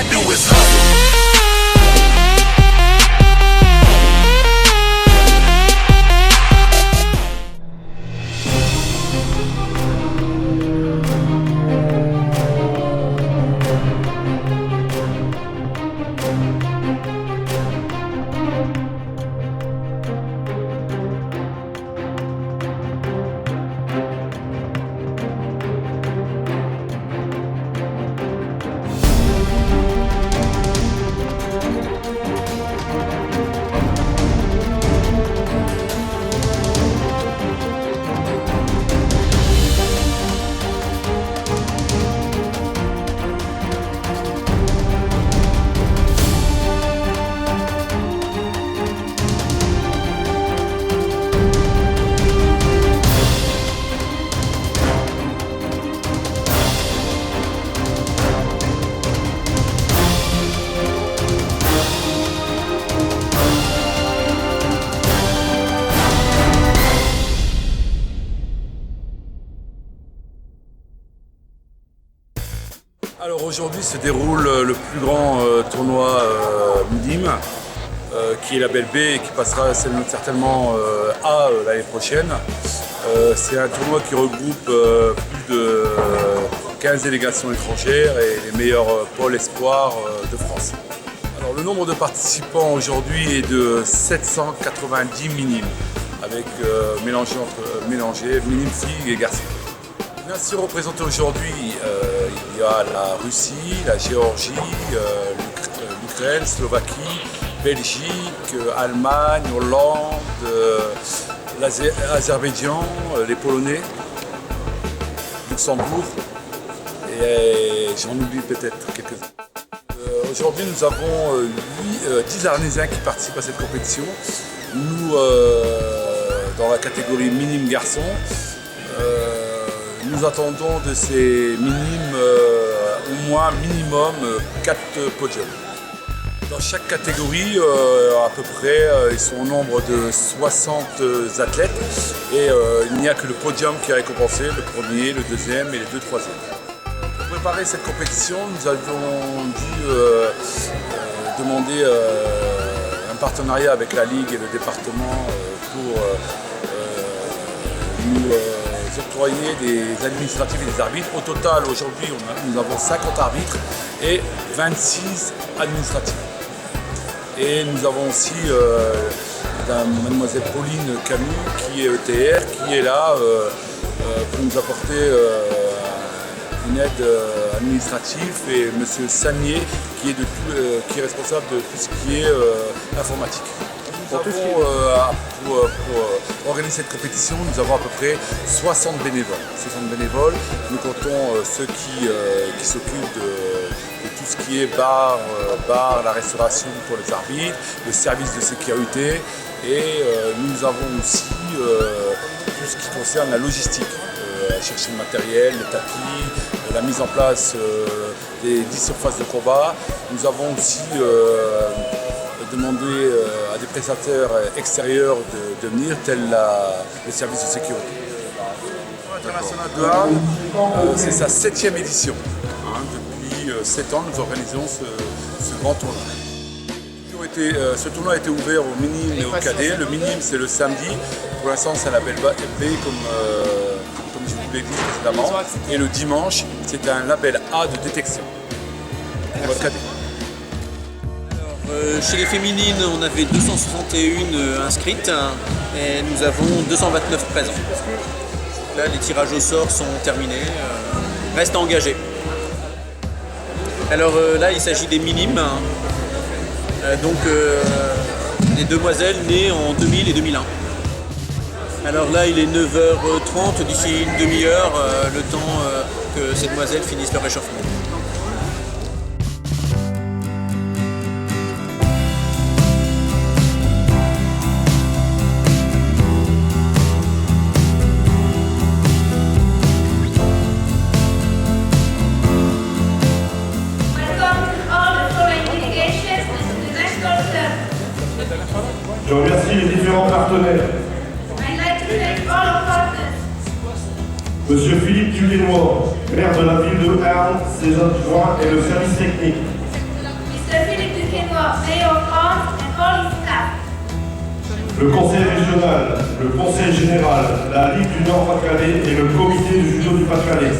I do is hustle. Alors aujourd'hui se déroule le plus grand tournoi minime qui est la Belle B et qui passera certainement A l'année prochaine. C'est un tournoi qui regroupe plus de 15 délégations étrangères et les meilleurs pôles espoirs de France. Alors le nombre de participants aujourd'hui est de 790 minimes, avec mélangé minimes filles et garçons. Bien sûr, représenté aujourd'hui, il y a la Russie, la Géorgie, l'Ukraine, Slovaquie, Belgique, Allemagne, Hollande, l'Azerbaïdjan, les Polonais, Luxembourg, et j'en oublie peut-être quelques-uns. Aujourd'hui, nous avons 10 Arnésiens qui participent à cette compétition. Nous, dans la catégorie minime garçon, nous attendons de ces minimes au moins minimum 4 podiums. Dans chaque catégorie, à peu près, ils sont au nombre de 60 athlètes et il n'y a que le podium qui est récompensé, le premier, le deuxième et les deux troisièmes. Pour préparer cette compétition, nous avons dû demander un partenariat avec la Ligue et le département pour nous octroyer des administratifs et des arbitres. Au total, aujourd'hui, nous avons 50 arbitres et 26 administratifs. Et nous avons aussi mademoiselle Pauline Camus, qui est ETR, qui est là pour nous apporter une aide administrative, et monsieur Sagnier, qui est responsable de tout ce qui est informatique. Pour organiser cette compétition, nous avons à peu près 60 bénévoles. Nous comptons ceux qui s'occupent de tout ce qui est bar, la restauration pour les arbitres, le service de sécurité, et nous avons aussi tout ce qui concerne la logistique, chercher le matériel, le tapis, la mise en place des 10 surfaces de combat. Nous avons aussi demander à des prestataires extérieurs de venir, tel le service de sécurité. L'international de Arles, c'est sa 7e édition. Depuis 7 ans, nous organisons ce grand tournoi. Ce tournoi a été ouvert aux minimes et aux cadets. Le minime, c'est le samedi. Pour l'instant, c'est la Belle B, comme je vous l'ai dit précédemment. Et le dimanche, c'est un label A de détection pour votre cadet. Chez les féminines, on avait 261 inscrites et nous avons 229 présents. Là, les tirages au sort sont terminés. Reste à engager. Alors là, il s'agit des minimes. Donc des demoiselles nées en 2000 et 2001. Alors là, il est 9h30, d'ici une demi-heure, le temps que ces demoiselles finissent leur réchauffement. Je remercie les différents partenaires. Monsieur Philippe Duguay-Noir, maire de la ville de Arles, ses adjoints et le service technique. Le conseil régional, le conseil général, la Ligue du Nord-Pas-de-Calais et le comité de judo du Pas-de-Calais.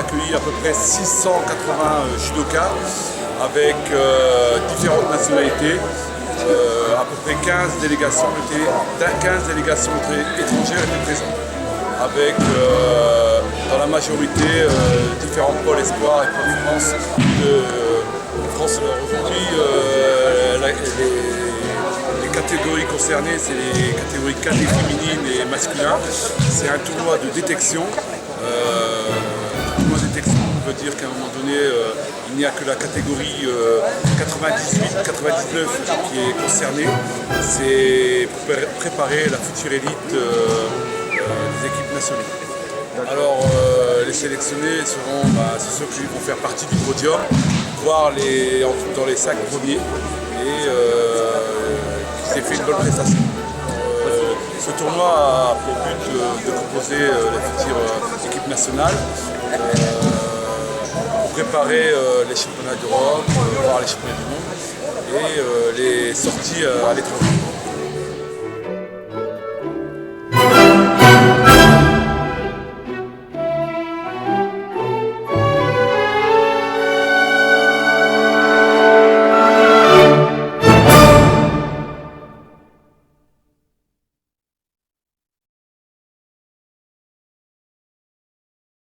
accueilli à peu près 680 judokas avec différentes nationalités. À peu près 15 délégations étrangères étaient présentes, avec dans la majorité différents pôles espoirs et pôles France de France. Aujourd'hui, les catégories concernées, c'est les catégories cadets féminines et masculins. C'est un tournoi de détection. On veut dire qu'à un moment donné, il n'y a que la catégorie 98-99 qui est concernée. C'est pour préparer la future élite des équipes nationales. Alors les sélectionnés seront c'est ceux qui vont faire partie du podium, voire dans les 5 premiers, et qui aient fait une bonne prestation. Ce tournoi a pour but de composer la future équipe nationale pour préparer les championnats d'Europe, voire les championnats du monde et les sorties à l'étranger.